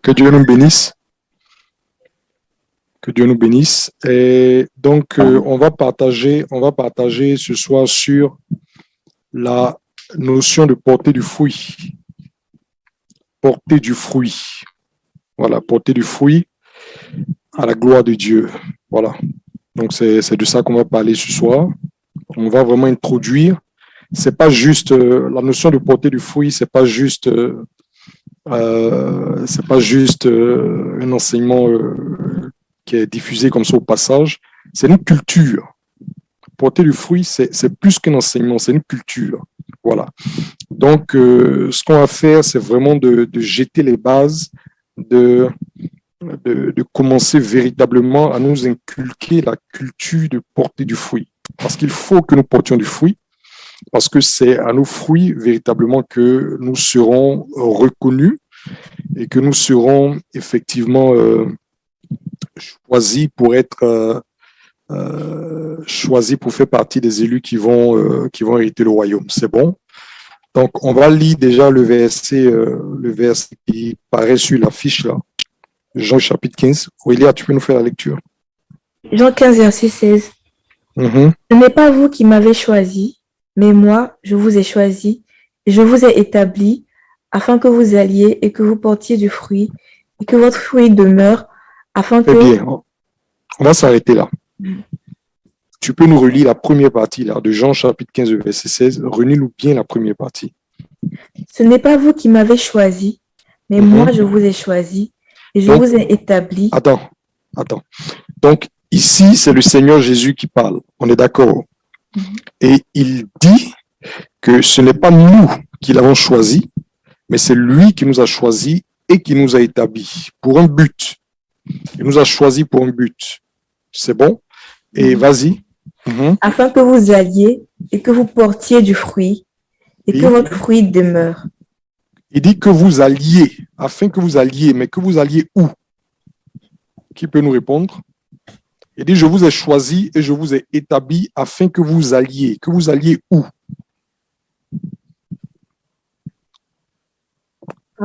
Que Dieu nous bénisse. Que Dieu nous bénisse. Et donc, on va partager ce soir sur la notion de porter du fruit. Porter du fruit. Voilà, porter du fruit à la gloire de Dieu. Voilà. Donc, c'est de ça qu'on va parler ce soir. On va vraiment introduire. C'est pas juste la notion de porter du fruit, c'est pas juste un enseignement qui est diffusé comme ça au passage. C'est une culture. Porter du fruit, c'est plus qu'un enseignement, c'est une culture. Voilà. Donc, ce qu'on va faire, c'est vraiment de jeter les bases, de commencer véritablement à nous inculquer la culture de porter du fruit. Parce qu'il faut que nous portions du fruit, parce que c'est à nos fruits véritablement que nous serons reconnus et que nous serons effectivement choisis pour être choisis pour faire partie des élus qui vont hériter le royaume. C'est bon? Donc, on va lire déjà le verset qui paraît sur l'affiche là. Jean chapitre 15. Aurélia, tu peux nous faire la lecture? Jean 15, verset 16. Ce n'est pas vous qui m'avez choisi, mais moi, je vous ai choisi et je vous ai établi afin que vous alliez et que vous portiez du fruit et que votre fruit demeure afin que... Très bien. On va s'arrêter là. Tu peux nous relire la première partie là, de Jean chapitre 15, verset 16. Relis-nous bien la première partie. Ce n'est pas vous qui m'avez choisi, mais moi, je vous ai choisi et je vous ai établi. Attends. Donc, ici, c'est le Seigneur Jésus qui parle. On est d'accord? Et il dit que ce n'est pas nous qui l'avons choisi, mais c'est lui qui nous a choisis et qui nous a établis pour un but. Il nous a choisis pour un but. C'est bon? Et vas-y. Afin que vous alliez et que vous portiez du fruit et que votre fruit demeure. Il dit que vous alliez, afin que vous alliez, mais que vous alliez où? Qui peut nous répondre? Il dit, je vous ai choisi et je vous ai établi afin que vous alliez. Que vous alliez où?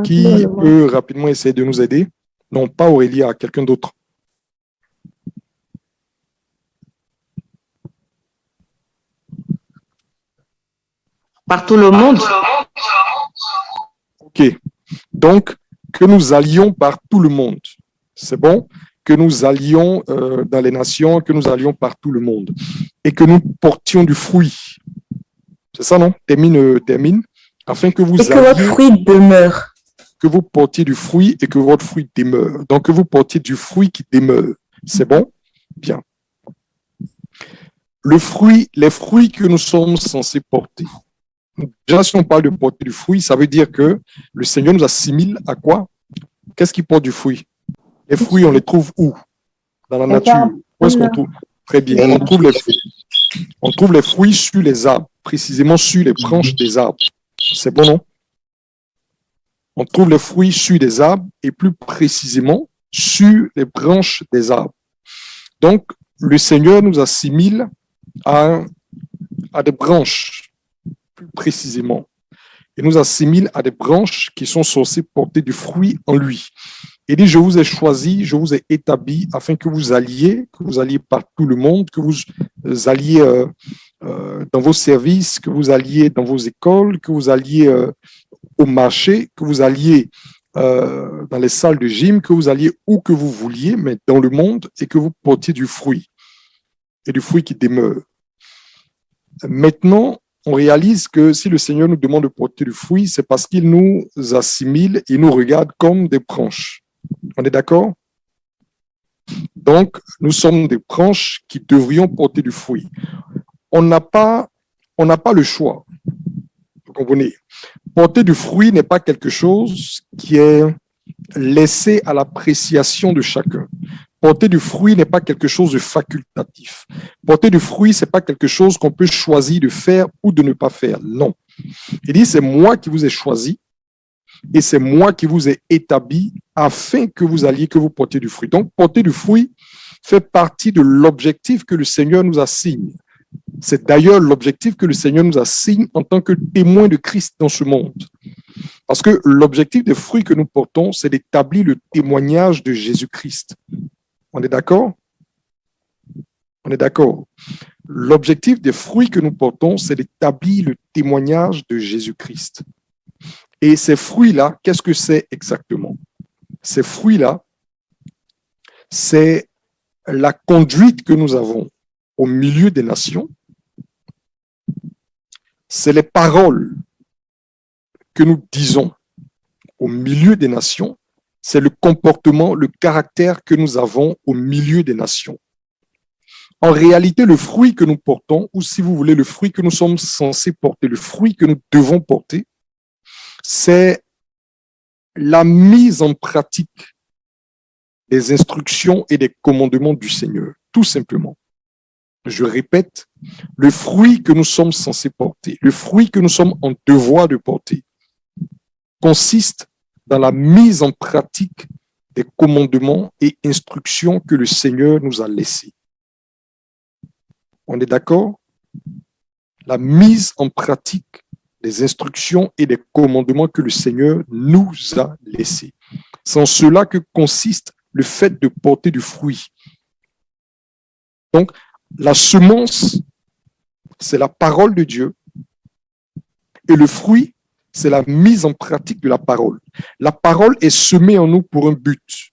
Qui peut rapidement essayer de nous aider? Non, pas Aurélia, quelqu'un d'autre. Par tout le monde. Ok. Donc, que nous allions par tout le monde. C'est bon? Que nous allions dans les nations, que nous allions par tout le monde. Et que nous portions du fruit. C'est ça, non? Termine. Afin que vous alliez, que votre fruit demeure. Que vous portiez du fruit et que votre fruit demeure. Donc, que vous portiez du fruit qui demeure. C'est bon? Bien. Les fruits que nous sommes censés porter. Déjà, si on parle de porter du fruit, ça veut dire que le Seigneur nous assimile à quoi? Qu'est-ce qui porte du fruit? Les fruits, on les trouve où? Dans la nature. Où est-ce qu'on trouve? Très bien. On trouve les fruits. On trouve les fruits sur les arbres, précisément sur les branches des arbres. C'est bon, non? On trouve les fruits sur des arbres et plus précisément sur les branches des arbres. Donc, le Seigneur nous assimile à des branches, plus précisément. Il nous assimile à des branches qui sont censées porter du fruit en lui. Il dit, je vous ai choisi, je vous ai établi afin que vous alliez par tout le monde, que vous alliez dans vos services, que vous alliez dans vos écoles, que vous alliez au marché, que vous alliez dans les salles de gym, que vous alliez où que vous vouliez, mais dans le monde, et que vous portiez du fruit, et du fruit qui demeure. Maintenant, on réalise que si le Seigneur nous demande de porter du fruit, c'est parce qu'il nous assimile et nous regarde comme des branches. On est d'accord? Donc, nous sommes des branches qui devrions porter du fruit. On n'a pas le choix. Vous comprenez? Porter du fruit n'est pas quelque chose qui est laissé à l'appréciation de chacun. Porter du fruit n'est pas quelque chose de facultatif. Porter du fruit, c'est pas quelque chose qu'on peut choisir de faire ou de ne pas faire. Non. Il dit, c'est moi qui vous ai choisi et c'est moi qui vous ai établi afin que vous alliez, que vous portiez du fruit. Donc, porter du fruit fait partie de l'objectif que le Seigneur nous assigne C'est d'ailleurs l'objectif que le Seigneur nous assigne en tant que témoins de Christ dans ce monde. Parce que l'objectif des fruits que nous portons, c'est d'établir le témoignage de Jésus-Christ. On est d'accord? On est d'accord. L'objectif des fruits que nous portons, c'est d'établir le témoignage de Jésus-Christ. Et ces fruits-là, qu'est-ce que c'est exactement? Ces fruits-là, c'est la conduite que nous avons au milieu des nations. C'est les paroles que nous disons au milieu des nations. C'est le comportement, le caractère que nous avons au milieu des nations. En réalité, le fruit que nous portons, ou si vous voulez, le fruit que nous sommes censés porter, le fruit que nous devons porter, c'est la mise en pratique des instructions et des commandements du Seigneur, tout simplement. Je répète, le fruit que nous sommes censés porter, le fruit que nous sommes en devoir de porter, consiste dans la mise en pratique des commandements et instructions que le Seigneur nous a laissés. On est d'accord? La mise en pratique des instructions et des commandements que le Seigneur nous a laissés. C'est en cela que consiste le fait de porter du fruit. Donc, la semence, c'est la parole de Dieu, et le fruit, c'est la mise en pratique de la parole. La parole est semée en nous pour un but.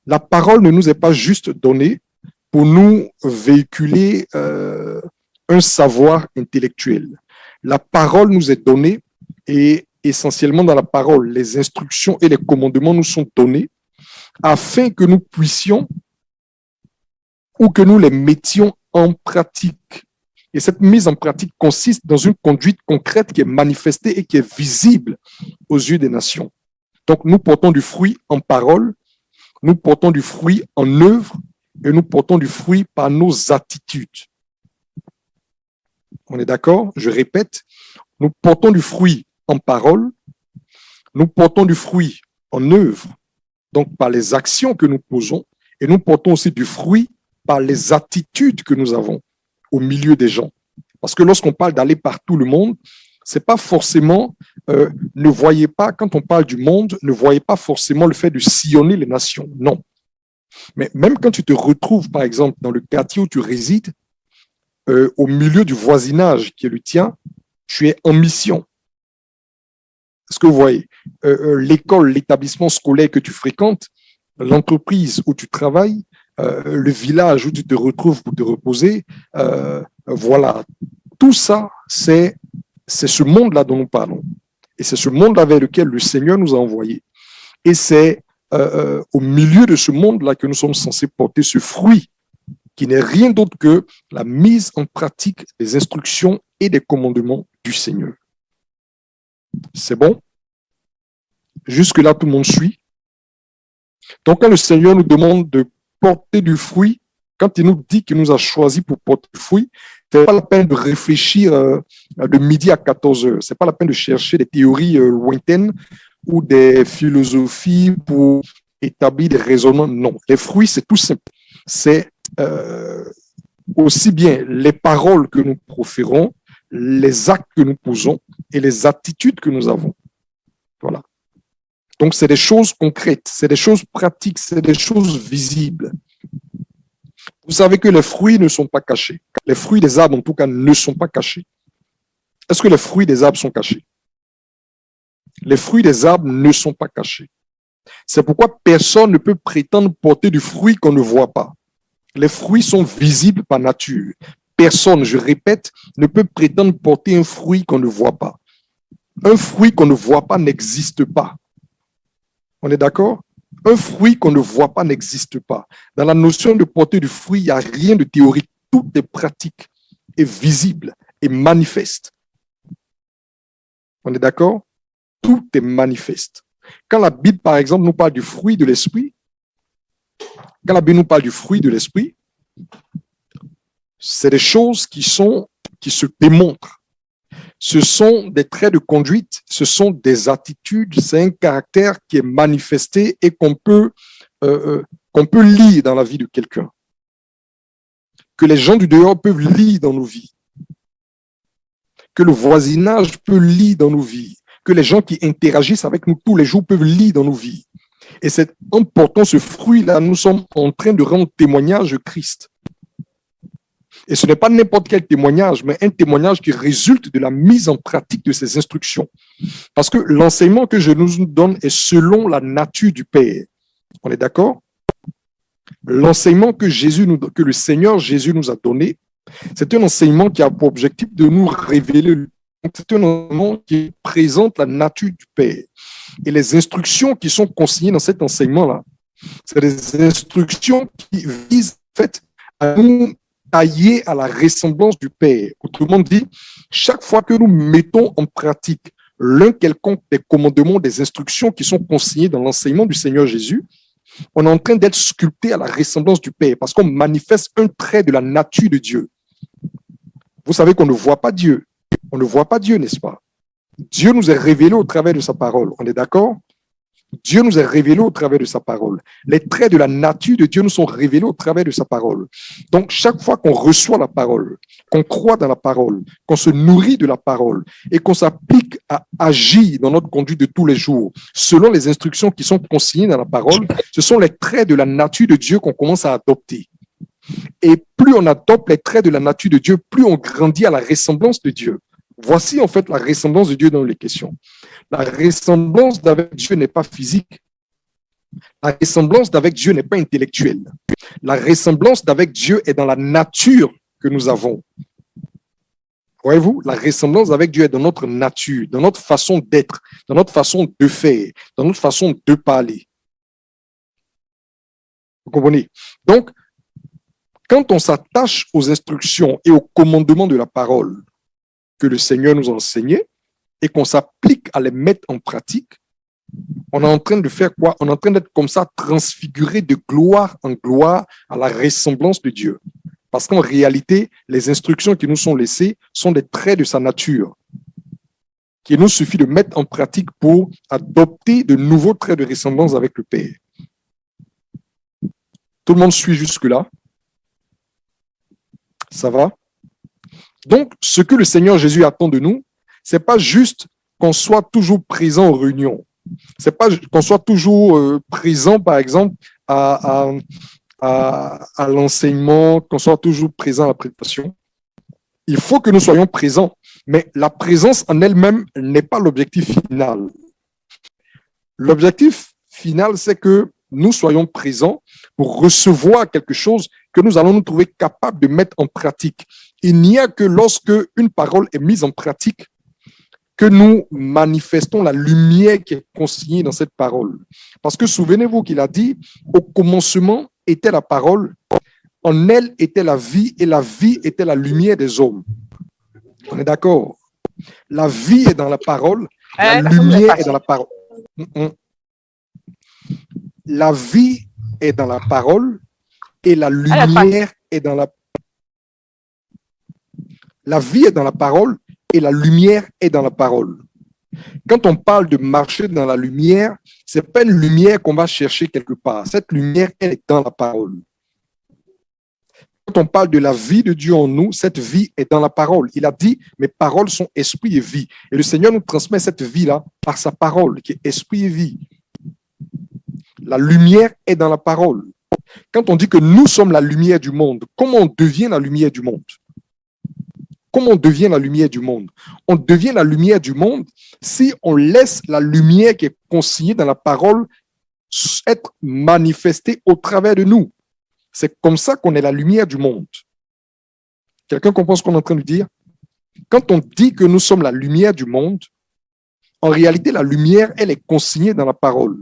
La parole ne nous est pas juste donnée pour nous véhiculer un savoir intellectuel. La parole nous est donnée et essentiellement dans la parole, les instructions et les commandements nous sont donnés afin que nous puissions ou que nous les mettions en pratique. Et cette mise en pratique consiste dans une conduite concrète qui est manifestée et qui est visible aux yeux des nations. Donc, nous portons du fruit en parole, nous portons du fruit en œuvre et nous portons du fruit par nos attitudes. On est d'accord? Je répète, nous portons du fruit en parole, nous portons du fruit en œuvre, donc par les actions que nous posons, et nous portons aussi du fruit par les attitudes que nous avons au milieu des gens. Parce que lorsqu'on parle d'aller par tout le monde, c'est pas forcément, ne voyez pas, quand on parle du monde, ne voyez pas forcément le fait de sillonner les nations. Non. Mais même quand tu te retrouves, par exemple, dans le quartier où tu résides, au milieu du voisinage qui est le tien, tu es en mission. Est-ce que vous voyez? L'école, l'établissement scolaire que tu fréquentes, l'entreprise où tu travailles, le village où tu te retrouves pour te reposer, voilà. Tout ça, c'est ce monde-là dont nous parlons. Et c'est ce monde-là vers lequel le Seigneur nous a envoyés. Et c'est au milieu de ce monde-là que nous sommes censés porter ce fruit qui n'est rien d'autre que la mise en pratique des instructions et des commandements du Seigneur. C'est bon? Jusque-là, tout le monde suit. Donc, quand le Seigneur nous demande de porter du fruit, quand il nous dit qu'il nous a choisis pour porter du fruit, c'est pas la peine de réfléchir de midi à 14 heures. C'est pas la peine de chercher des théories lointaines ou des philosophies pour établir des raisonnements. Non, les fruits, c'est tout simple. C'est aussi bien les paroles que nous proférons, les actes que nous posons et les attitudes que nous avons. Voilà. Donc, c'est des choses concrètes, c'est des choses pratiques, c'est des choses visibles. Vous savez que les fruits ne sont pas cachés. Les fruits des arbres, en tout cas, ne sont pas cachés. Est-ce que les fruits des arbres sont cachés? Les fruits des arbres ne sont pas cachés. C'est pourquoi personne ne peut prétendre porter du fruit qu'on ne voit pas. Les fruits sont visibles par nature. Personne, je répète, ne peut prétendre porter un fruit qu'on ne voit pas. Un fruit qu'on ne voit pas n'existe pas. On est d'accord? Un fruit qu'on ne voit pas n'existe pas. Dans la notion de porter du fruit, il n'y a rien de théorique. Tout est pratique, est visible, et manifeste. On est d'accord? Tout est manifeste. Quand la Bible, par exemple, nous parle du fruit de l'esprit, c'est des choses qui se démontrent. Ce sont des traits de conduite, ce sont des attitudes, c'est un caractère qui est manifesté et qu'on peut lire dans la vie de quelqu'un. que les gens du dehors peuvent lire dans nos vies, que le voisinage peut lire dans nos vies, que les gens qui interagissent avec nous tous les jours peuvent lire dans nos vies. Et c'est en portant ce fruit-là, nous sommes en train de rendre témoignage de Christ. Et ce n'est pas n'importe quel témoignage, mais un témoignage qui résulte de la mise en pratique de ces instructions. Parce que l'enseignement que je nous donne est selon la nature du Père. On est d'accord? L'enseignement que le Seigneur Jésus nous a donné, c'est un enseignement qui a pour objectif de nous révéler. C'est un enseignement qui présente la nature du Père. Et les instructions qui sont consignées dans cet enseignement-là, c'est des instructions qui visent en fait, à nous tailler à la ressemblance du Père. Autrement dit, chaque fois que nous mettons en pratique l'un quelconque des commandements, des instructions qui sont consignées dans l'enseignement du Seigneur Jésus, on est en train d'être sculpté à la ressemblance du Père parce qu'on manifeste un trait de la nature de Dieu. Vous savez qu'on ne voit pas Dieu. On ne voit pas Dieu, n'est-ce pas? Dieu nous est révélé au travers de sa parole. On est d'accord? Dieu nous est révélé au travers de sa parole. Les traits de la nature de Dieu nous sont révélés au travers de sa parole. Donc, chaque fois qu'on reçoit la parole, qu'on croit dans la parole, qu'on se nourrit de la parole et qu'on s'applique à agir dans notre conduite de tous les jours, selon les instructions qui sont consignées dans la parole, ce sont les traits de la nature de Dieu qu'on commence à adopter. Et plus on adopte les traits de la nature de Dieu, plus on grandit à la ressemblance de Dieu. Voici en fait la ressemblance de Dieu dans les questions. La ressemblance d'avec Dieu n'est pas physique. La ressemblance d'avec Dieu n'est pas intellectuelle. La ressemblance d'avec Dieu est dans la nature que nous avons. Voyez-vous, la ressemblance avec Dieu est dans notre nature, dans notre façon d'être, dans notre façon de faire, dans notre façon de parler. Vous comprenez? Donc, quand on s'attache aux instructions et aux commandements de la parole que le Seigneur nous a enseignés et qu'on s'applique à les mettre en pratique, on est en train de faire quoi? On est en train d'être comme ça, transfiguré de gloire en gloire à la ressemblance de Dieu. Parce qu'en réalité, les instructions qui nous sont laissées sont des traits de sa nature, qu'il nous suffit de mettre en pratique pour adopter de nouveaux traits de ressemblance avec le Père. Tout le monde suit jusque-là? Ça va? Donc, ce que le Seigneur Jésus attend de nous, c'est pas juste qu'on soit toujours présent aux réunions. C'est pas qu'on soit toujours présent, par exemple, à l'enseignement, qu'on soit toujours présent à la prédication. Il faut que nous soyons présents, mais la présence en elle-même n'est pas l'objectif final. L'objectif final, c'est que nous soyons présents pour recevoir quelque chose que nous allons nous trouver capables de mettre en pratique. Il n'y a que lorsque une parole est mise en pratique que nous manifestons la lumière qui est consignée dans cette parole. Parce que souvenez-vous qu'il a dit, au commencement était la parole, en elle était la vie et la vie était la lumière des hommes. On est d'accord? La vie est dans la parole, la lumière est dans la parole. La vie est dans la parole et la lumière est dans la... La vie est dans la parole et la lumière est dans la parole. Quand on parle de marcher dans la lumière, ce n'est pas une lumière qu'on va chercher quelque part. Cette lumière, elle est dans la parole. Quand on parle de la vie de Dieu en nous, cette vie est dans la parole. Il a dit, mes paroles sont esprit et vie. Et le Seigneur nous transmet cette vie-là par sa parole, qui est esprit et vie. La lumière est dans la parole. Quand on dit que nous sommes la lumière du monde, comment on devient la lumière du monde? Comment on devient la lumière du monde? On devient la lumière du monde si on laisse la lumière qui est consignée dans la parole être manifestée au travers de nous. C'est comme ça qu'on est la lumière du monde. Quelqu'un comprend ce qu'on est en train de dire? Quand on dit que nous sommes la lumière du monde, en réalité, la lumière, elle est consignée dans la parole.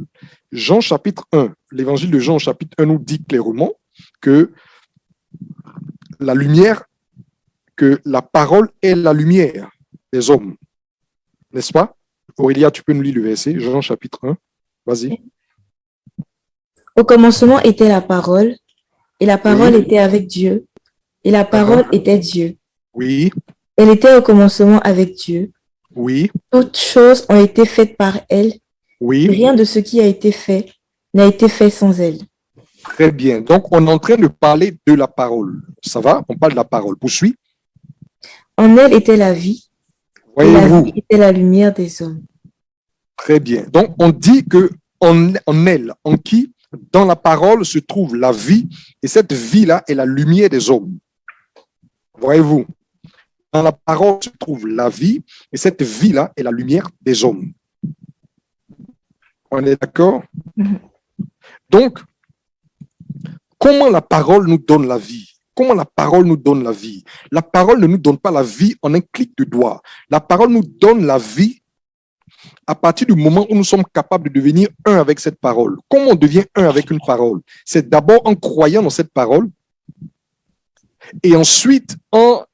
Jean chapitre 1, l'évangile de Jean chapitre 1 nous dit clairement que la lumière, que la parole est la lumière des hommes. N'est-ce pas? Aurélia, tu peux nous lire le verset, Jean chapitre 1. Vas-y. Au commencement était la parole, et la parole était avec Dieu, et la parole était Dieu. Oui. Elle était au commencement avec Dieu. Oui. Toutes choses ont été faites par elle. Oui. Rien de ce qui a été fait n'a été fait sans elle. Très bien. Donc, on est en train de parler de la parole. Ça va? On parle de la parole. Poursuis. En elle était la vie, et la Voyez-vous? vie était la lumière des hommes. Très bien. Donc, on dit que en elle, en qui, dans la parole se trouve la vie, et cette vie-là est la lumière des hommes. Voyez-vous? Dans la parole se trouve la vie, et cette vie-là est la lumière des hommes. On est d'accord? Donc, comment la parole nous donne la vie? Comment la parole nous donne la vie? La parole ne nous donne pas la vie en un clic de doigt. La parole nous donne la vie à partir du moment où nous sommes capables de devenir un avec cette parole. Comment on devient un avec une parole? C'est d'abord en croyant dans cette parole et ensuite en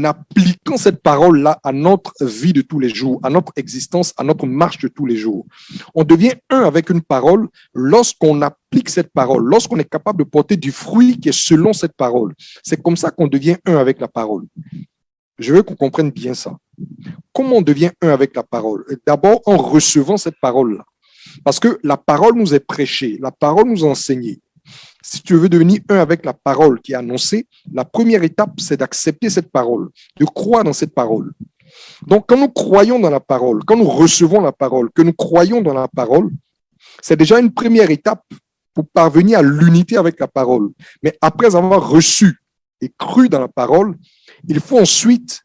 appliquant cette parole-là à notre vie de tous les jours, à notre existence, à notre marche de tous les jours. On devient un avec une parole lorsqu'on applique cette parole, lorsqu'on est capable de porter du fruit qui est selon cette parole. C'est comme ça qu'on devient un avec la parole. Je veux qu'on comprenne bien ça. Comment on devient un avec la parole? D'abord en recevant cette parole-là. Parce que la parole nous est prêchée, la parole nous est enseignée. Si tu veux devenir un avec la parole qui est annoncée, la première étape, c'est d'accepter cette parole, de croire dans cette parole. Donc, quand nous croyons dans la parole, quand nous recevons la parole, que nous croyons dans la parole, c'est déjà une première étape pour parvenir à l'unité avec la parole. Mais après avoir reçu et cru dans la parole, il faut ensuite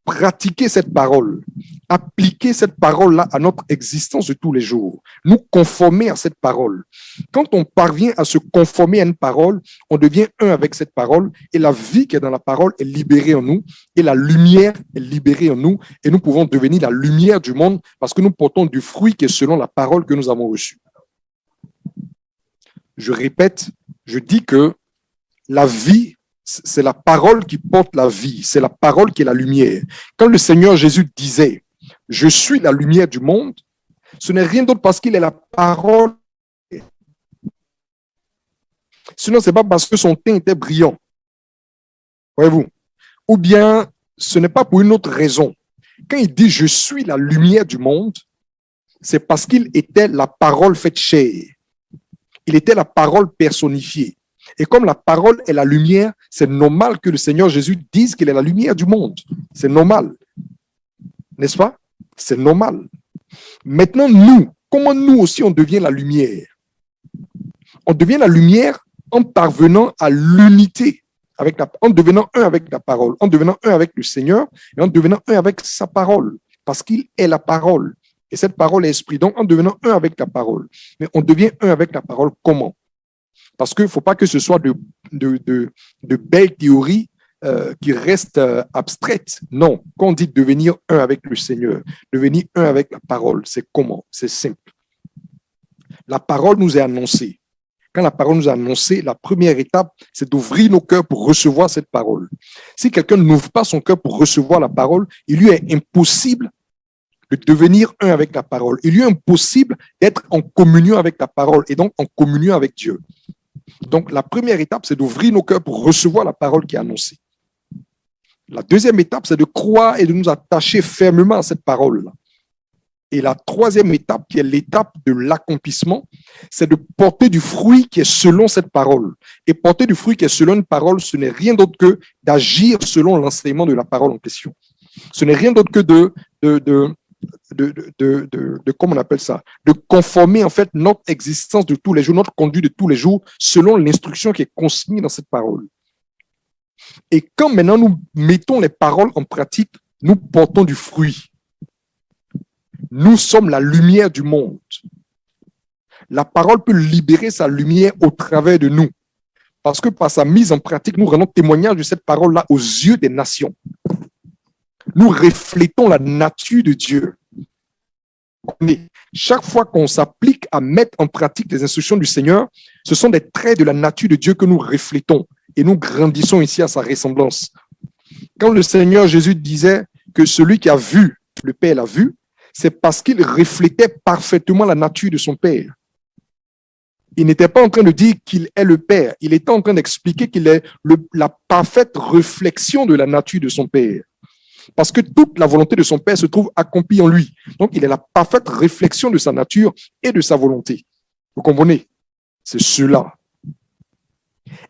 pratiquer cette parole, appliquer cette parole-là à notre existence de tous les jours, nous conformer à cette parole. Quand on parvient à se conformer à une parole, on devient un avec cette parole et la vie qui est dans la parole est libérée en nous et la lumière est libérée en nous et nous pouvons devenir la lumière du monde parce que nous portons du fruit qui est selon la parole que nous avons reçue. Je répète, je dis que la vie, c'est la parole qui porte la vie, c'est la parole qui est la lumière. Quand le Seigneur Jésus disait « Je suis la lumière du monde », ce n'est rien d'autre parce qu'il est la parole. Sinon, ce n'est pas parce que son teint était brillant. Voyez-vous? Ou bien, ce n'est pas pour une autre raison. Quand il dit « Je suis la lumière du monde », c'est parce qu'il était la parole faite chair. Il était la parole personnifiée. Et comme la parole est la lumière, c'est normal que le Seigneur Jésus dise qu'il est la lumière du monde. C'est normal. N'est-ce pas? C'est normal. Maintenant, nous, comment nous aussi on devient la lumière? On devient la lumière en parvenant à l'unité, en devenant un avec la parole, en devenant un avec le Seigneur et en devenant un avec sa parole. Parce qu'il est la parole. Et cette parole est esprit. Donc, en devenant un avec la parole. Mais on devient un avec la parole comment? Parce qu'il ne faut pas que ce soit de belles théories qui restent abstraites. Non, quand on dit devenir un avec le Seigneur, devenir un avec la parole, c'est comment? C'est simple. La parole nous est annoncée. Quand la parole nous est annoncée, la première étape, c'est d'ouvrir nos cœurs pour recevoir cette parole. Si quelqu'un n'ouvre pas son cœur pour recevoir la parole, il lui est impossible de devenir un avec la parole. Il lui est impossible d'être en communion avec la parole et donc en communion avec Dieu. Donc, la première étape, c'est d'ouvrir nos cœurs pour recevoir la parole qui est annoncée. La deuxième étape, c'est de croire et de nous attacher fermement à cette parole-là. Et la troisième étape, qui est l'étape de l'accomplissement, c'est de porter du fruit qui est selon cette parole. Et porter du fruit qui est selon une parole, ce n'est rien d'autre que d'agir selon l'enseignement de la parole en question. Ce n'est rien d'autre que comment on appelle ça, de conformer en fait notre existence de tous les jours, notre conduite de tous les jours, selon l'instruction qui est consignée dans cette parole. Et quand maintenant nous mettons les paroles en pratique, nous portons du fruit. Nous sommes la lumière du monde. La parole peut libérer sa lumière au travers de nous. Parce que par sa mise en pratique, nous rendons témoignage de cette parole-là aux yeux des nations. Nous reflétons la nature de Dieu. Mais chaque fois qu'on s'applique à mettre en pratique les instructions du Seigneur, ce sont des traits de la nature de Dieu que nous reflétons et nous grandissons ici à sa ressemblance. Quand le Seigneur Jésus disait que celui qui a vu, le Père l'a vu, c'est parce qu'il reflétait parfaitement la nature de son Père. Il n'était pas en train de dire qu'il est le Père, il était en train d'expliquer qu'il est la parfaite réflexion de la nature de son Père. Parce que toute la volonté de son Père se trouve accomplie en lui. Donc, il est la parfaite réflexion de sa nature et de sa volonté. Vous comprenez? C'est cela.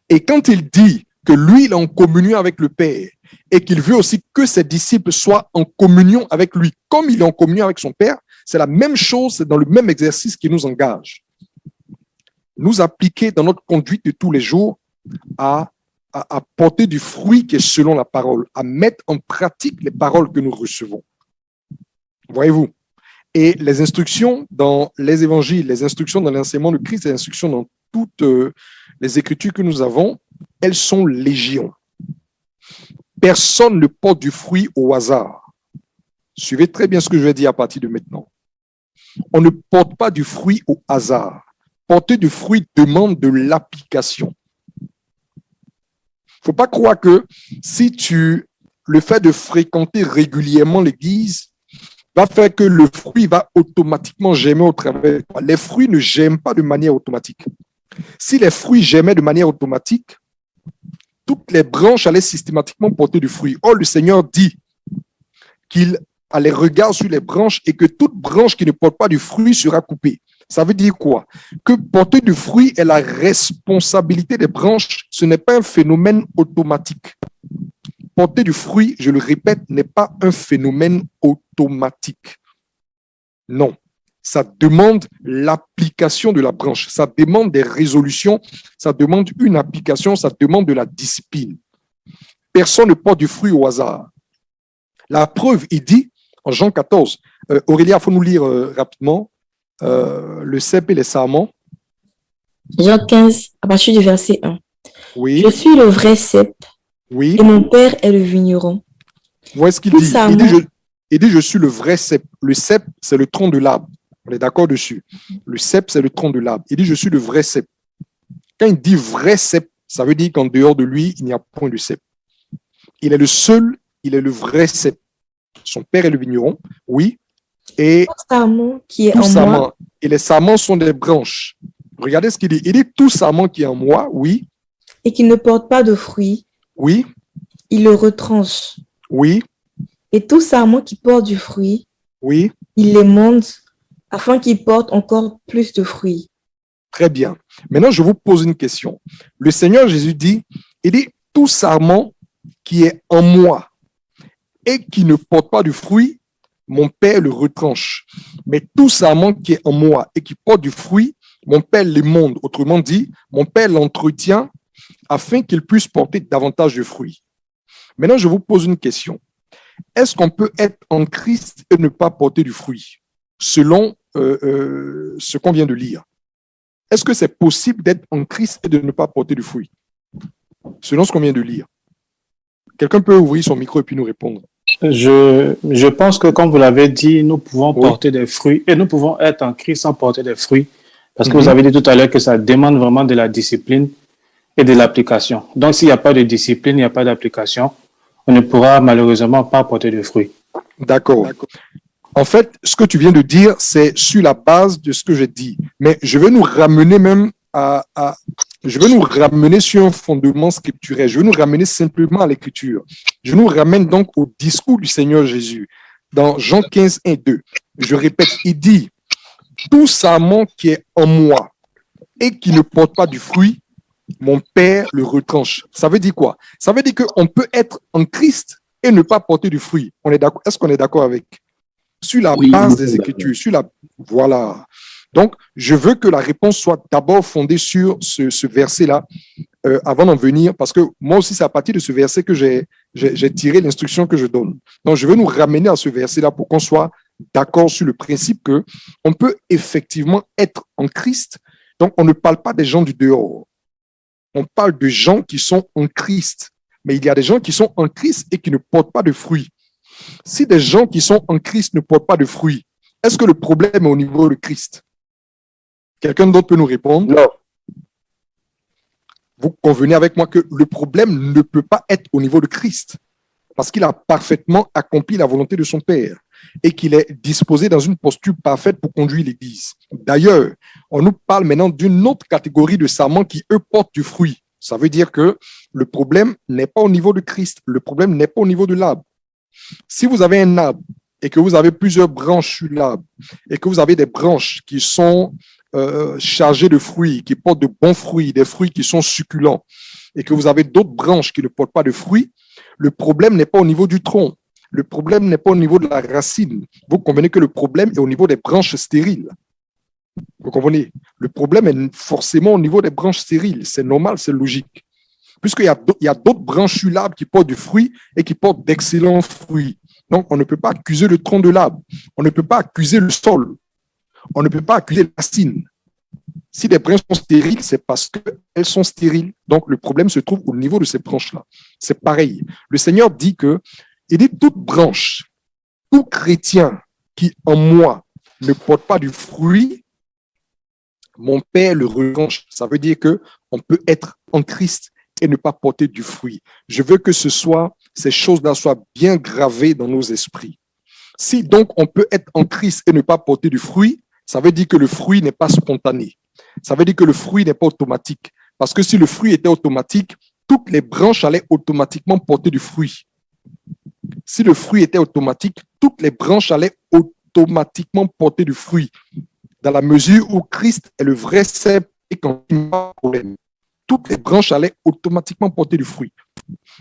Et quand il dit que lui, il est en communion avec le Père et qu'il veut aussi que ses disciples soient en communion avec lui, comme il est en communion avec son Père, c'est la même chose, c'est dans le même exercice qui nous engage. Nous appliquer dans notre conduite de tous les jours à porter du fruit qui est selon la parole, à mettre en pratique les paroles que nous recevons. Voyez-vous? Et les instructions dans les évangiles, les instructions dans l'enseignement de Christ, les instructions dans toutes les écritures que nous avons, elles sont légion. Personne ne porte du fruit au hasard. Suivez très bien ce que je vais dire à partir de maintenant. On ne porte pas du fruit au hasard. Porter du fruit demande de l'application. Il ne faut pas croire que si le fait de fréquenter régulièrement l'église va faire que le fruit va automatiquement germer au travers de toi. Les fruits ne germent pas de manière automatique. Si les fruits germaient de manière automatique, toutes les branches allaient systématiquement porter du fruit. Or, le Seigneur dit qu'il a les regards sur les branches et que toute branche qui ne porte pas du fruit sera coupée. Ça veut dire quoi? Que porter du fruit est la responsabilité des branches. Ce n'est pas un phénomène automatique. Porter du fruit, je le répète, n'est pas un phénomène automatique. Non. Ça demande l'application de la branche. Ça demande des résolutions. Ça demande une application. Ça demande de la discipline. Personne ne porte du fruit au hasard. La preuve, il dit, en Jean 14, Aurélia, il faut nous lire rapidement le cep et les sarments. Jean 15, à partir du verset 1. Oui. Je suis le vrai cep. Oui. Et mon père est le vigneron. Voilà ce qu'il dit. Il dit, je suis le vrai cep. Le cep, c'est le tronc de l'arbre. On est d'accord dessus. Le cep, c'est le tronc de l'arbre. Il dit, je suis le vrai cep. Quand il dit vrai cep, ça veut dire qu'en dehors de lui, il n'y a point de cep. Il est le seul, il est le vrai cep. Son père est le vigneron, oui. Et tout sarment qui est en moi. Et les sarments sont des branches. Regardez ce qu'il dit. Il dit, tout sarment qui est en moi, oui. Et qui ne porte pas de fruits. Oui. Il le retranche. Oui. Et tout sarment qui porte du fruit. Oui. Il les monte afin qu'il porte encore plus de fruits. Très bien. Maintenant, je vous pose une question. Le Seigneur Jésus dit, il dit, tout sarment qui est en moi et qui ne porte pas du fruit, mon Père le retranche. Mais tout sarment qui est en moi et qui porte du fruit, mon Père l'émonde. Autrement dit, mon Père l'entretient afin qu'il puisse porter davantage de fruits. Maintenant, je vous pose une question. Est-ce qu'on peut être en Christ et ne pas porter du fruit, selon ce qu'on vient de lire? Est-ce que c'est possible d'être en Christ et de ne pas porter du fruit, selon ce qu'on vient de lire? Quelqu'un peut ouvrir son micro et puis nous répondre. Je pense que, comme vous l'avez dit, nous pouvons porter des fruits et nous pouvons être en Christ sans porter des fruits, parce que vous avez dit tout à l'heure que ça demande vraiment de la discipline et de l'application. Donc, s'il n'y a pas de discipline, il n'y a pas d'application, on ne pourra malheureusement pas porter de fruits. D'accord. En fait, ce que tu viens de dire, c'est sur la base de ce que j'ai dit. Mais je vais nous ramener même je vais nous ramener sur un fondement scripturel. Je vais nous ramener simplement à l'écriture. Je nous ramène donc au discours du Seigneur Jésus. Dans Jean 15, 1, 2. Je répète, il dit, tout sarment qui est en moi et qui ne porte pas du fruit, mon Père le retranche. Ça veut dire quoi? Ça veut dire qu'on peut être en Christ et ne pas porter du fruit. On est d'accord? Est-ce qu'on est d'accord avec? Sur la base des Écritures, voilà. Donc, je veux que la réponse soit d'abord fondée sur ce verset-là, avant d'en venir, parce que moi aussi, c'est à partir de ce verset que j'ai tiré l'instruction que je donne. Donc, je veux nous ramener à ce verset-là pour qu'on soit d'accord sur le principe que on peut effectivement être en Christ. Donc, on ne parle pas des gens du dehors. On parle de gens qui sont en Christ. Mais il y a des gens qui sont en Christ et qui ne portent pas de fruits. Si des gens qui sont en Christ ne portent pas de fruits, est-ce que le problème est au niveau de Christ? Quelqu'un d'autre peut nous répondre? Non. Vous convenez avec moi que le problème ne peut pas être au niveau de Christ, parce qu'il a parfaitement accompli la volonté de son Père et qu'il est disposé dans une posture parfaite pour conduire l'Église. D'ailleurs, on nous parle maintenant d'une autre catégorie de sarments qui, eux, portent du fruit. Ça veut dire que le problème n'est pas au niveau de Christ, le problème n'est pas au niveau de l'arbre. Si vous avez un arbre et que vous avez plusieurs branches sur l'arbre et que vous avez des branches qui sont chargées de fruits, qui portent de bons fruits, des fruits qui sont succulents, et que vous avez d'autres branches qui ne portent pas de fruits, le problème n'est pas au niveau du tronc. Le problème n'est pas au niveau de la racine. Vous comprenez que le problème est au niveau des branches stériles. Vous comprenez? Le problème est forcément au niveau des branches stériles. C'est normal, c'est logique. Puisqu'il y a d'autres branches sur l'arbre qui portent du fruit et qui portent d'excellents fruits. Donc, on ne peut pas accuser le tronc de l'arbre. On ne peut pas accuser le sol. On ne peut pas accuser la racine. Si les branches sont stériles, c'est parce qu'elles sont stériles. Donc, le problème se trouve au niveau de ces branches-là. C'est pareil. Le Seigneur dit que, il dit, toute branche, tout chrétien qui en moi ne porte pas du fruit, mon Père le retranche. Ça veut dire que on peut être en Christ et ne pas porter du fruit. Je veux que ces choses-là soient bien gravées dans nos esprits. Si donc on peut être en Christ et ne pas porter du fruit, ça veut dire que le fruit n'est pas spontané. Ça veut dire que le fruit n'est pas automatique. Parce que si le fruit était automatique, toutes les branches allaient automatiquement porter du fruit. Si le fruit était automatique, toutes les branches allaient automatiquement porter du fruit. Dans la mesure où Christ est le vrai cep et quand il n'y a pas de problème, toutes les branches allaient automatiquement porter du fruit.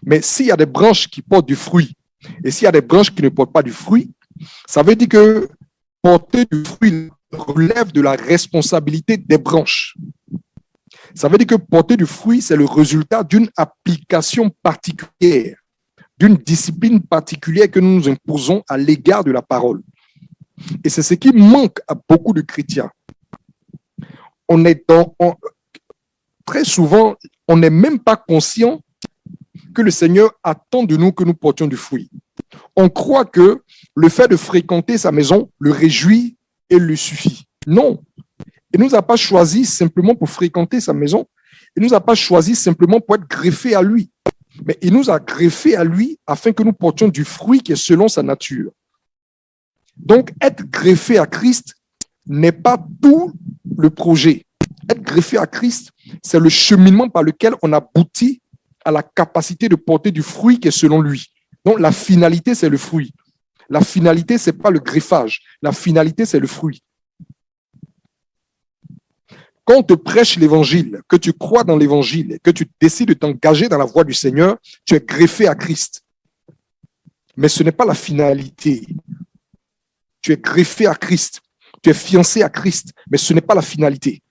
Mais s'il y a des branches qui portent du fruit et s'il y a des branches qui ne portent pas du fruit, ça veut dire que porter du fruit relève de la responsabilité des branches. Ça veut dire que porter du fruit, c'est le résultat d'une application particulière, d'une discipline particulière que nous nous imposons à l'égard de la parole. Et c'est ce qui manque à beaucoup de chrétiens. Très souvent, on n'est même pas conscient que le Seigneur attend de nous que nous portions du fruit. On croit que le fait de fréquenter sa maison le réjouit et le suffit. Non. Il ne nous a pas choisi simplement pour fréquenter sa maison. Il ne nous a pas choisi simplement pour être greffé à lui. Mais il nous a greffé à lui afin que nous portions du fruit qui est selon sa nature. Donc, être greffé à Christ n'est pas tout le projet. Être greffé à Christ, c'est le cheminement par lequel on aboutit à la capacité de porter du fruit qui est selon lui. Donc, la finalité, c'est le fruit. La finalité, ce n'est pas le greffage. La finalité, c'est le fruit. Quand on te prêche l'évangile, que tu crois dans l'évangile, que tu décides de t'engager dans la voie du Seigneur, tu es greffé à Christ. Mais ce n'est pas la finalité. Tu es greffé à Christ. Tu es fiancé à Christ, mais ce n'est pas la finalité.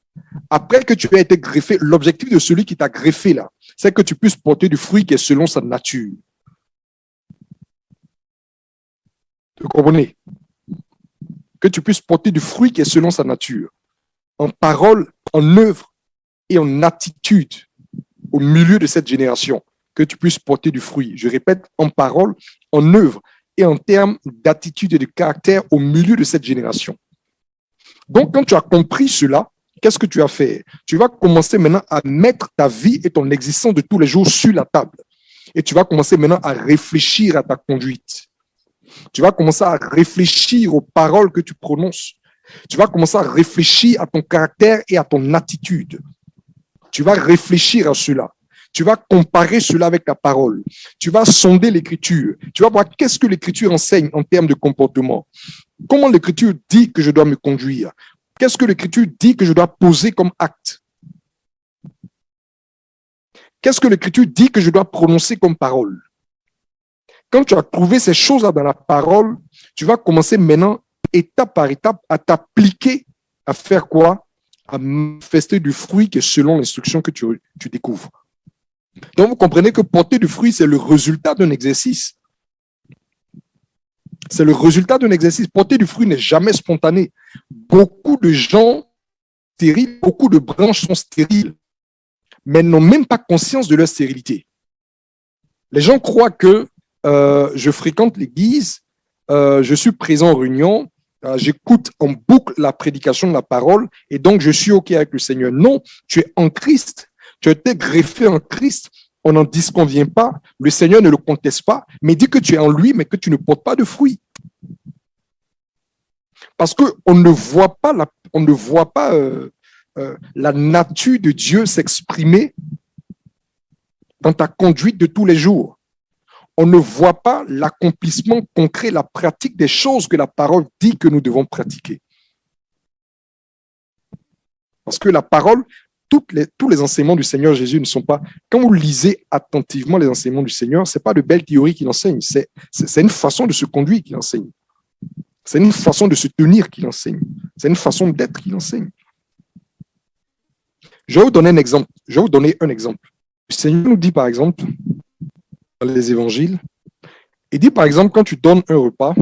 Après que tu aies été greffé, l'objectif de celui qui t'a greffé là, c'est que tu puisses porter du fruit qui est selon sa nature. Vous comprenez? Que tu puisses porter du fruit qui est selon sa nature. En parole, en œuvre et en attitude au milieu de cette génération. Que tu puisses porter du fruit. Je répète, en parole, en œuvre et en termes d'attitude et de caractère au milieu de cette génération. Donc, quand tu as compris cela, qu'est-ce que tu as fait? Tu vas commencer maintenant à mettre ta vie et ton existence de tous les jours sur la table. Et tu vas commencer maintenant à réfléchir à ta conduite. Tu vas commencer à réfléchir aux paroles que tu prononces. Tu vas commencer à réfléchir à ton caractère et à ton attitude. Tu vas réfléchir à cela. Tu vas comparer cela avec la parole. Tu vas sonder l'Écriture. Tu vas voir qu'est-ce que l'Écriture enseigne en termes de comportement. Comment l'Écriture dit que je dois me conduire? Qu'est-ce que l'Écriture dit que je dois poser comme acte? Qu'est-ce que l'Écriture dit que je dois prononcer comme parole? Quand tu as trouvé ces choses-là dans la parole, tu vas commencer maintenant, étape par étape, à t'appliquer à faire quoi? À manifester du fruit qui est selon l'instruction que tu découvres. Donc, vous comprenez que porter du fruit, c'est le résultat d'un exercice. C'est le résultat d'un exercice. Porter du fruit n'est jamais spontané. Beaucoup de gens stériles, beaucoup de branches sont stériles, mais n'ont même pas conscience de leur stérilité. Les gens croient que je fréquente l'église, je suis présent en réunion, j'écoute en boucle la prédication de la parole et donc je suis OK avec le Seigneur. Non, tu es en Christ, tu as été greffé en Christ, on n'en disconvient pas, le Seigneur ne le conteste pas, mais dit que tu es en lui, mais que tu ne portes pas de fruits. Parce qu'on ne voit pas la nature de Dieu s'exprimer dans ta conduite de tous les jours. On ne voit pas l'accomplissement concret, la pratique des choses que la parole dit que nous devons pratiquer. Parce que la parole, tous les enseignements du Seigneur Jésus ne sont pas... Quand vous lisez attentivement les enseignements du Seigneur, ce n'est pas de belles théories qu'il enseigne, c'est une façon de se conduire qu'il enseigne. C'est une façon de se tenir qu'il enseigne. C'est une façon d'être qu'il enseigne. Je vais vous donner un exemple. Le Seigneur nous dit, par exemple, dans les évangiles, il dit, par exemple, quand tu donnes un repas,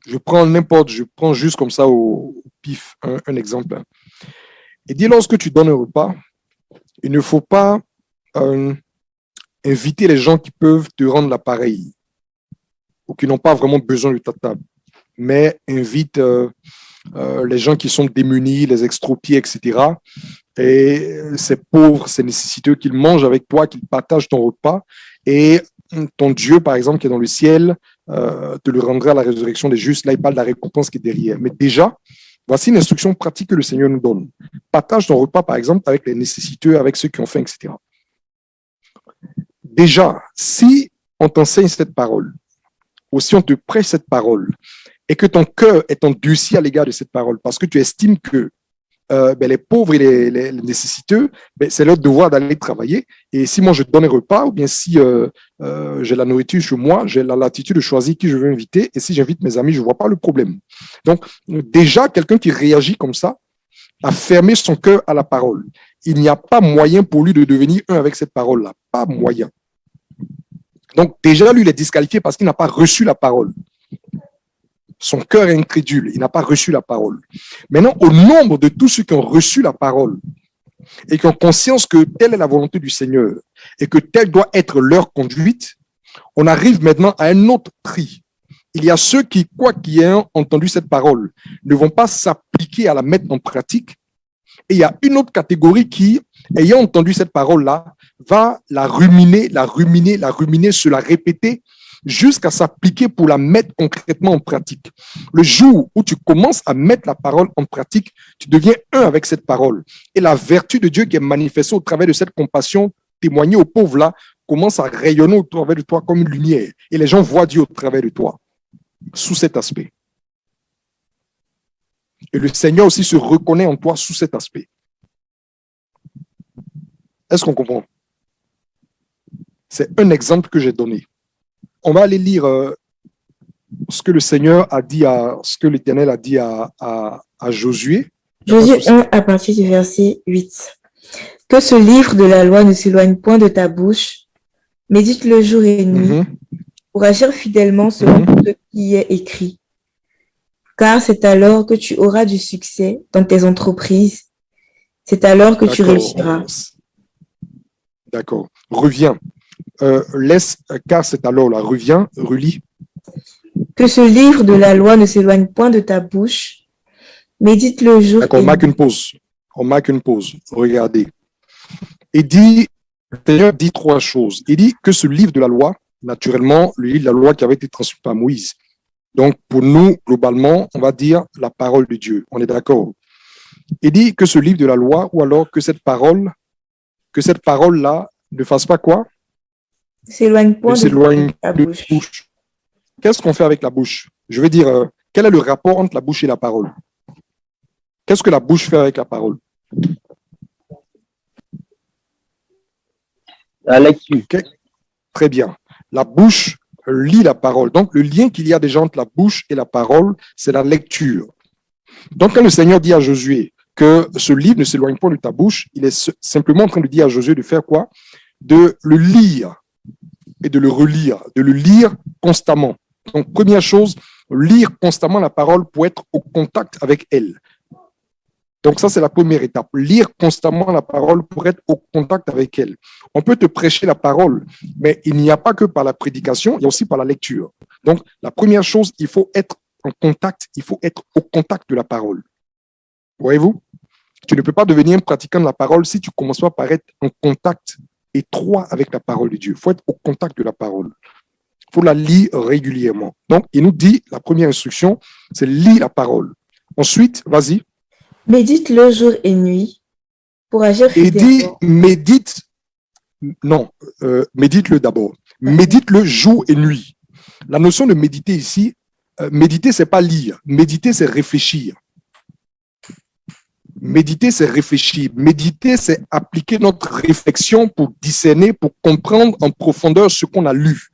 je prends juste comme ça au pif un exemple. Il dit, lorsque tu donnes un repas, il ne faut pas inviter les gens qui peuvent te rendre l'appareil ou qui n'ont pas vraiment besoin de ta table, mais invite les gens qui sont démunis, les extropiés, etc. Et ces pauvres, ces nécessiteux, qu'ils mangent avec toi, qu'ils partagent ton repas. Et ton Dieu, par exemple, qui est dans le ciel, te le rendra à la résurrection des justes. Là, il parle de la récompense qui est derrière. Mais déjà, voici une instruction pratique que le Seigneur nous donne. Partage ton repas, par exemple, avec les nécessiteux, avec ceux qui ont faim, etc. Déjà, si on t'enseigne cette parole, ou si on te prêche cette parole, et que ton cœur est endurci à l'égard de cette parole, parce que tu estimes que les pauvres et les nécessiteux, c'est leur devoir d'aller travailler. Et si moi je donne un repas, ou bien si j'ai la nourriture chez moi, j'ai la latitude de choisir qui je veux inviter. Et si j'invite mes amis, je ne vois pas le problème. Donc, déjà, quelqu'un qui réagit comme ça a fermé son cœur à la parole. Il n'y a pas moyen pour lui de devenir un avec cette parole-là. Pas moyen. Donc, déjà, lui, il est disqualifié parce qu'il n'a pas reçu la parole. Son cœur est incrédule, il n'a pas reçu la parole. Maintenant, au nombre de tous ceux qui ont reçu la parole et qui ont conscience que telle est la volonté du Seigneur et que telle doit être leur conduite, on arrive maintenant à un autre tri. Il y a ceux qui, quoi qu'ils aient entendu cette parole, ne vont pas s'appliquer à la mettre en pratique. Et il y a une autre catégorie qui, ayant entendu cette parole-là, va la ruminer, se la répéter, jusqu'à s'appliquer pour la mettre concrètement en pratique. Le jour où tu commences à mettre la parole en pratique, tu deviens un avec cette parole. Et la vertu de Dieu qui est manifestée au travers de cette compassion témoignée aux pauvres là, commence à rayonner au travers de toi comme une lumière. Et les gens voient Dieu au travers de toi, sous cet aspect. Et le Seigneur aussi se reconnaît en toi sous cet aspect. Est-ce qu'on comprend? C'est un exemple que j'ai donné. On va aller lire ce que le Seigneur a dit ce que l'Éternel a dit à Josué. Josué 1 à partir du verset 8. Que ce livre de la loi ne s'éloigne point de ta bouche, médite-le jour et nuit, pour agir fidèlement selon tout ce qui est écrit. Car c'est alors que tu auras du succès dans tes entreprises. C'est alors que tu réussiras. D'accord. Reviens. Car c'est alors là, reviens, relis. Que ce livre de la loi ne s'éloigne point de ta bouche, médite le jour. D'accord, on marque une pause. Regardez. Il dit, le Seigneur dit trois choses. Il dit que ce livre de la loi, naturellement, le livre de la loi qui avait été transmis par Moïse. Donc, pour nous, globalement, on va dire la parole de Dieu. On est d'accord. Il dit que ce livre de la loi, ou alors que cette parole-là ne fasse pas quoi? S'éloigne point de ta bouche. Qu'est-ce qu'on fait avec la bouche? Je veux dire, quel est le rapport entre la bouche et la parole? Qu'est-ce que la bouche fait avec la parole? La lecture. Okay. Très bien. La bouche lit la parole. Donc, le lien qu'il y a déjà entre la bouche et la parole, c'est la lecture. Donc, quand le Seigneur dit à Josué que ce livre ne s'éloigne pas de ta bouche, il est simplement en train de dire à Josué de faire quoi? De le lire et de le relire, de le lire constamment. Donc, première chose, lire constamment la parole pour être au contact avec elle. Donc, ça, c'est la première étape. Lire constamment la parole pour être au contact avec elle. On peut te prêcher la parole, mais il n'y a pas que par la prédication, il y a aussi par la lecture. Donc, la première chose, il faut être en contact, il faut être au contact de la parole. Voyez-vous? Tu ne peux pas devenir un pratiquant de la parole si tu ne commences pas par être en contact étroit avec la parole de Dieu. Il faut être au contact de la parole. Il faut la lire régulièrement. Donc, il nous dit, la première instruction, c'est lire la parole. Ensuite, vas-y. Médite-le jour et nuit pour agir fidèlement. Et dit, médite-le d'abord. Médite-le jour et nuit. La notion de méditer ici, méditer, c'est pas lire. Méditer, c'est réfléchir. Méditer, c'est réfléchir. Méditer, c'est appliquer notre réflexion pour discerner, pour comprendre en profondeur ce qu'on a lu.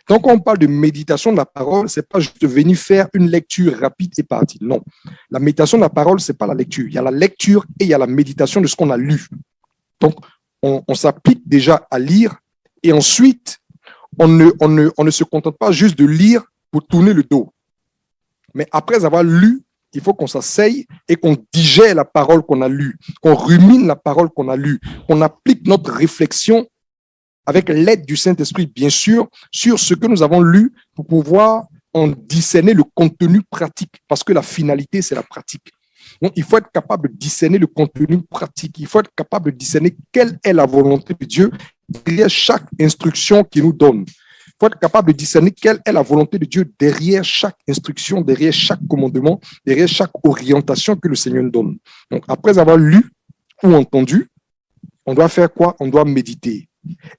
Donc, quand on parle de méditation de la parole, c'est pas juste venir faire une lecture rapide et partir. Non. La méditation de la parole, c'est pas la lecture. Il y a la lecture et il y a la méditation de ce qu'on a lu. Donc, on s'applique déjà à lire et ensuite, on ne se contente pas juste de lire pour tourner le dos. Mais après avoir lu, il faut qu'on s'asseye et qu'on digère la parole qu'on a lue, qu'on rumine la parole qu'on a lue, qu'on applique notre réflexion avec l'aide du Saint-Esprit, bien sûr, sur ce que nous avons lu pour pouvoir en discerner le contenu pratique, parce que la finalité, c'est la pratique. Donc, il faut être capable de discerner le contenu pratique. Il faut être capable de discerner quelle est la volonté de Dieu derrière chaque instruction qu'il nous donne. Il faut être capable de discerner quelle est la volonté de Dieu derrière chaque instruction, derrière chaque commandement, derrière chaque orientation que le Seigneur nous donne. Donc, après avoir lu ou entendu, on doit faire quoi? On doit méditer.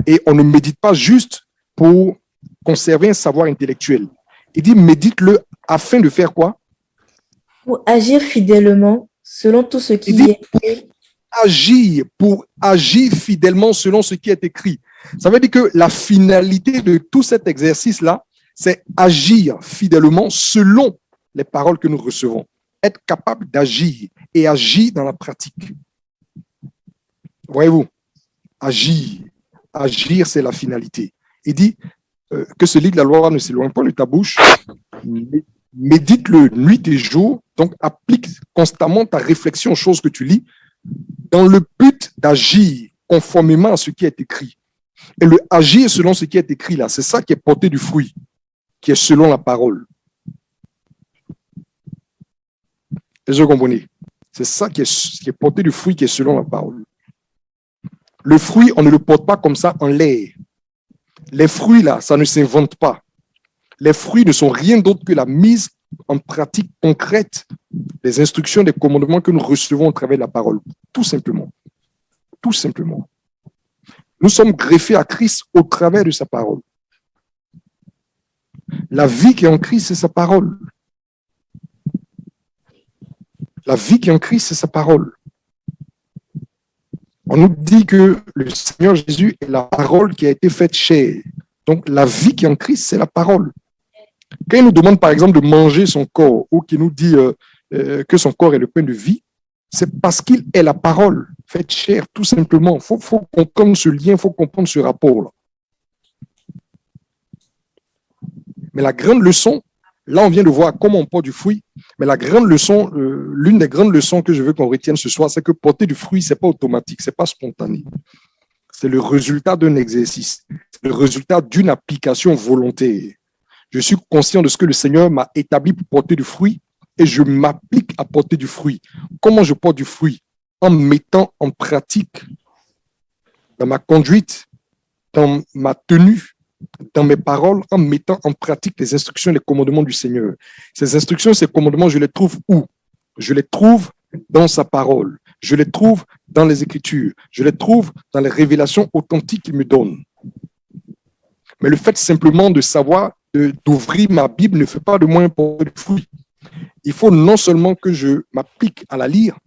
Et on ne médite pas juste pour conserver un savoir intellectuel. Il dit médite-le afin de faire quoi? Pour agir fidèlement selon tout ce qui est écrit. Pour agir fidèlement selon ce qui est écrit. Ça veut dire que la finalité de tout cet exercice-là, c'est agir fidèlement selon les paroles que nous recevons. Être capable d'agir et agir dans la pratique. Voyez-vous, agir. Agir, c'est la finalité. Il dit que ce livre de la loi ne s'éloigne pas de ta bouche, médite-le nuit et jour, donc applique constamment ta réflexion aux choses que tu lis, dans le but d'agir conformément à ce qui est écrit. Et le agir selon ce qui est écrit là, c'est ça qui est porté du fruit, qui est selon la parole. Est-ce que vous comprenez? C'est ça qui est porté du fruit, qui est selon la parole. Le fruit, on ne le porte pas comme ça en l'air. Les fruits là, ça ne s'invente pas. Les fruits ne sont rien d'autre que la mise en pratique concrète des instructions, des commandements que nous recevons au travers de la parole. Tout simplement. Tout simplement. Nous sommes greffés à Christ au travers de sa parole. La vie qui est en Christ, c'est sa parole. La vie qui est en Christ, c'est sa parole. On nous dit que le Seigneur Jésus est la parole qui a été faite chair. Donc, la vie qui est en Christ, c'est la parole. Quand il nous demande, par exemple, de manger son corps, ou qu'il nous dit que son corps est le pain de vie, c'est parce qu'il est la parole faite chair, tout simplement. Il faut comprendre ce lien, il faut comprendre ce rapport-là. Mais la grande leçon, là, on vient de voir comment on porte du fruit, mais la grande leçon, l'une des grandes leçons que je veux qu'on retienne ce soir, c'est que porter du fruit, ce n'est pas automatique, ce n'est pas spontané. C'est le résultat d'un exercice, c'est le résultat d'une application volontaire. Je suis conscient de ce que le Seigneur m'a établi pour porter du fruit et je m'applique à porter du fruit. Comment je porte du fruit? En mettant en pratique, dans ma conduite, dans ma tenue, dans mes paroles, en mettant en pratique les instructions et les commandements du Seigneur. Ces instructions, ces commandements, je les trouve où? Je les trouve dans sa parole. Je les trouve dans les Écritures. Je les trouve dans les révélations authentiques qu'il me donne. Mais le fait simplement de savoir, d'ouvrir ma Bible ne fait pas de moi un porteur de fruit. Il faut non seulement que je m'applique à la lire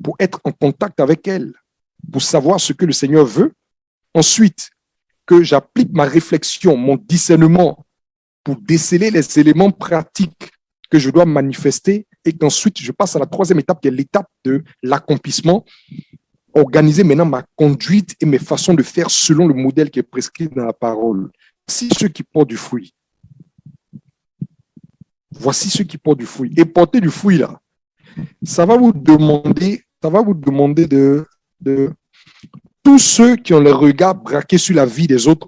pour être en contact avec elle, pour savoir ce que le Seigneur veut. Ensuite, que j'applique ma réflexion, mon discernement pour déceler les éléments pratiques que je dois manifester et qu'ensuite je passe à la troisième étape qui est l'étape de l'accomplissement, organiser maintenant ma conduite et mes façons de faire selon le modèle qui est prescrit dans la parole. Voici ceux qui portent du fruit. Voici ceux qui portent du fruit. Et porter du fruit là, ça va vous demander de tous ceux qui ont le regard braqué sur la vie des autres